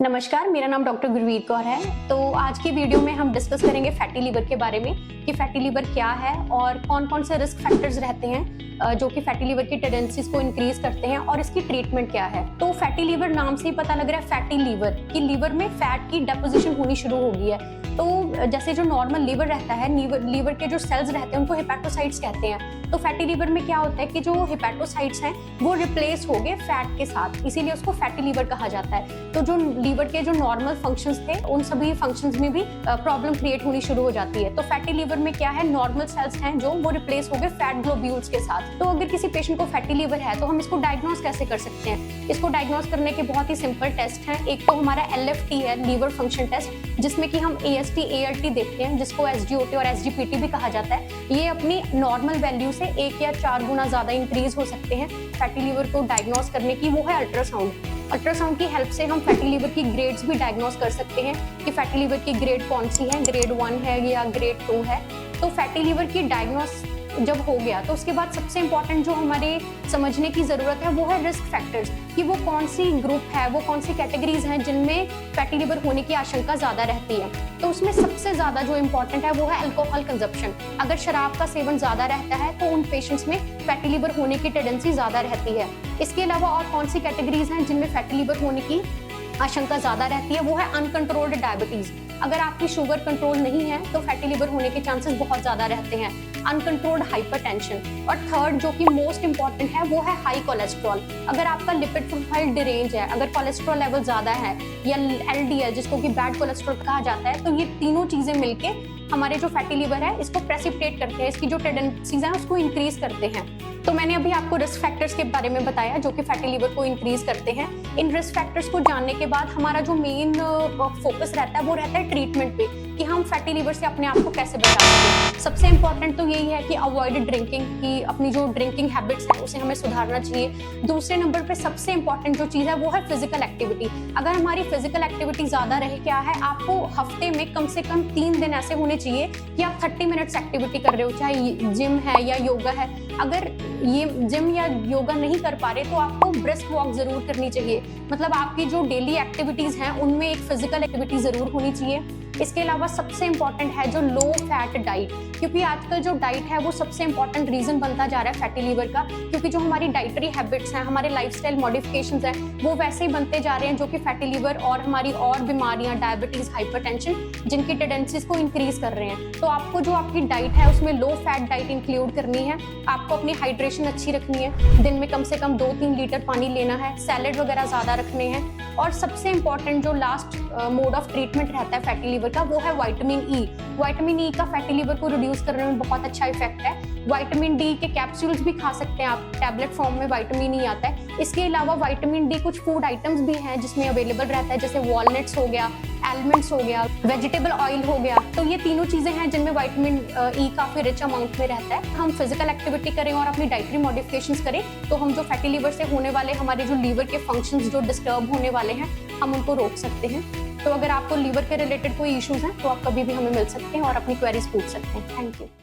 नमस्कार, मेरा नाम डॉक्टर गुरवीर कौर है। तो आज की वीडियो में हम डिस्कस करेंगे फैटी लिवर के बारे में कि फैटी लिवर क्या है और कौन कौन से रिस्क फैक्टर्स रहते हैं जो कि फैटी लिवर की टेंडेंसीज को इंक्रीज करते हैं और इसकी ट्रीटमेंट क्या है। तो फैटी लिवर नाम से ही पता लग रहा है फैटी लिवर कि लिवर में फैट की डेपोजिशन होनी शुरू हो गई है। तो जैसे जो नॉर्मल लिवर रहता है, लीवर के जो सेल्स रहते हैं उनको हेपेटोसाइट्स कहते हैं। तो फैटी लिवर में क्या होता है कि जो हेपेटोसाइट्स हैं वो रिप्लेस हो गए फैट के साथ, इसीलिए उसको फैटी लिवर कहा जाता है। तो जो लीवर के जो नॉर्मल फंक्शंस थे उन सभी फंक्शंस में भी प्रॉब्लम क्रिएट होनी शुरू हो जाती है। तो फैटी लिवर में क्या है, नॉर्मल सेल्स हैं जो वो रिप्लेस हो गए फैट ग्लोब्यूल्स के साथ। तो अगर किसी पेशेंट को फैटी लिवर है तो हम इसको डायग्नोस कैसे कर सकते हैं? इसको डायग्नोस करने के बहुत ही सिंपल टेस्ट हैं। एक तो हमारा LFT है, लीवर फंक्शन टेस्ट, जिसमें कि हम AST ALT देखते हैं, जिसको SGOT और SGPT भी कहा जाता है। ये अपनी नॉर्मल वैल्यू से 1 या 4 गुना ज्यादा इंक्रीज हो सकते हैं। फैटी लिवर को डायग्नोस करने की वो है अल्ट्रासाउंड की हेल्प से हम फैटी लिवर की ग्रेड्स भी डायग्नोस कर सकते हैं कि फैटी लिवर की ग्रेड कौन सी है, ग्रेड 1 है या ग्रेड 2 है। तो फैटी लिवर की डायग्नोस जब हो गया तो उसके बाद सबसे इंपॉर्टेंट जो हमारे समझने की जरूरत है वो है रिस्क फैक्टर्स, कि वो कौन सी ग्रुप है, वो कौन सी कैटेगरीज हैं जिनमें फैटी लिवर होने की आशंका ज्यादा रहती है। तो उसमें सबसे ज्यादा जो इम्पोर्टेंट है वो है अल्कोहल कंजप्शन। अगर शराब का सेवन ज्यादा रहता है तो उन पेशेंट्स में फैटी लिवर होने की टेंडेंसी ज्यादा रहती है। इसके अलावा और कौन सी कैटेगरीज हैं जिनमें फैटी लिवर होने की आशंका ज्यादा रहती है, वो है अनकंट्रोल्ड डायबिटीज। अगर आपकी शुगर कंट्रोल नहीं है तो फैटी लिवर होने के चांसेस बहुत ज्यादा रहते हैं। अनकंट्रोल्ड हाइपरटेंशन, और थर्ड जो कि मोस्ट इंपॉर्टेंट है वो है हाई कोलेस्ट्रॉल। अगर आपका लिपिड प्रोफाइल डिरेंज है, अगर कोलेस्ट्रॉल लेवल ज्यादा है या LDL जिसको कि बैड कोलेस्ट्रॉल कहा जाता है, तो ये तीनों चीजें मिलके हमारे जो फैटी लिवर है इसको प्रेसिपिटेट करते हैं, इसकी जो टेंडेंसीज है उसको इंक्रीज करते हैं। तो मैंने अभी आपको रिस्क फैक्टर्स के बारे में बताया जो कि फैटी लिवर को इंक्रीज करते हैं। इन रिस्क फैक्टर्स को जानने के बाद हमारा जो मेन फोकस रहता है वो रहता है ट्रीटमेंट पे, कि हम फैटी लिवर से अपने आप को कैसे बचा सकें। सबसे इंपॉर्टेंट तो यही है कि अवॉइड ड्रिंकिंग, की अपनी जो ड्रिंकिंग हैबिट्स हैं उसे हमें सुधारना चाहिए। दूसरे नंबर पे सबसे इंपॉर्टेंट जो चीज़ है वो है फिजिकल एक्टिविटी। अगर हमारी फिजिकल एक्टिविटी ज़्यादा रहे, क्या है, आपको हफ्ते में कम से कम 3 दिन ऐसे होने चाहिए कि आप 30 मिनट्स एक्टिविटी कर रहे हो, चाहे जिम है या योगा है। अगर ये जिम या योगा नहीं कर पा रहे तो आपको ब्रिस्क वॉक जरूर करनी चाहिए। मतलब आपकी जो डेली एक्टिविटीज हैं उनमें एक फिजिकल एक्टिविटी जरूर होनी चाहिए। इसके अलावा सबसे इंपॉर्टेंट है जो लो फैट डाइट, क्योंकि आजकल जो डाइट है वो सबसे इंपॉर्टेंट रीजन बनता जा रहा है फैटी लिवर का, क्योंकि जो हमारी डाइटरी हैबिट्स हैं, हमारे लाइफस्टाइल मॉडिफिकेशंस हैं, वो वैसे ही बनते जा रहे हैं जो कि फैटी लिवर और हमारी और बीमारियां, डायबिटीज, हाइपरटेंशन, जिनकी टेंडेंसीज को इंक्रीज कर रहे हैं। तो आपको जो आपकी डाइट है उसमें लो फैट डाइट इंक्लूड करनी है। आपको अपनी हाइड्रेशन अच्छी रखनी है, दिन में कम से कम 2-3 लीटर पानी लेना है, सैलेड वगैरह ज्यादा रखने हैं। और सबसे इंपॉर्टेंट जो लास्ट मोड ऑफ ट्रीटमेंट रहता है फैटी लिवर का वो है विटामिन ई। विटामिन ई का फैटी लिवर को रिड्यूस करने में बहुत अच्छा इफेक्ट है। विटामिन डी के कैप्सूल्स भी खा सकते हैं आप, टैबलेट फॉर्म में विटामिन ई आता है। इसके अलावा विटामिन डी कुछ फूड आइटम्स भी हैं जिसमें अवेलेबल रहता है, जैसे वॉलनट्स हो गया, एलमंड्स हो गया, वेजिटेबल ऑयल हो गया। तो ये तीनों चीजें हैं जिनमें विटामिन ई काफी रिच अमाउंट में रहता है। हम फिजिकल एक्टिविटी करें और अपनी डाइटरी मॉडिफिकेशंस करें तो हम जो फैटी लिवर से होने वाले हमारे जो लीवर के फंक्शंस जो डिस्टर्ब होने वाले हैं हम उनको रोक सकते हैं। तो अगर आपको लीवर के रिलेटेड कोई इश्यूज हैं तो आप कभी भी हमें मिल सकते हैं और अपनी क्वेरीज पूछ सकते हैं। Thank you.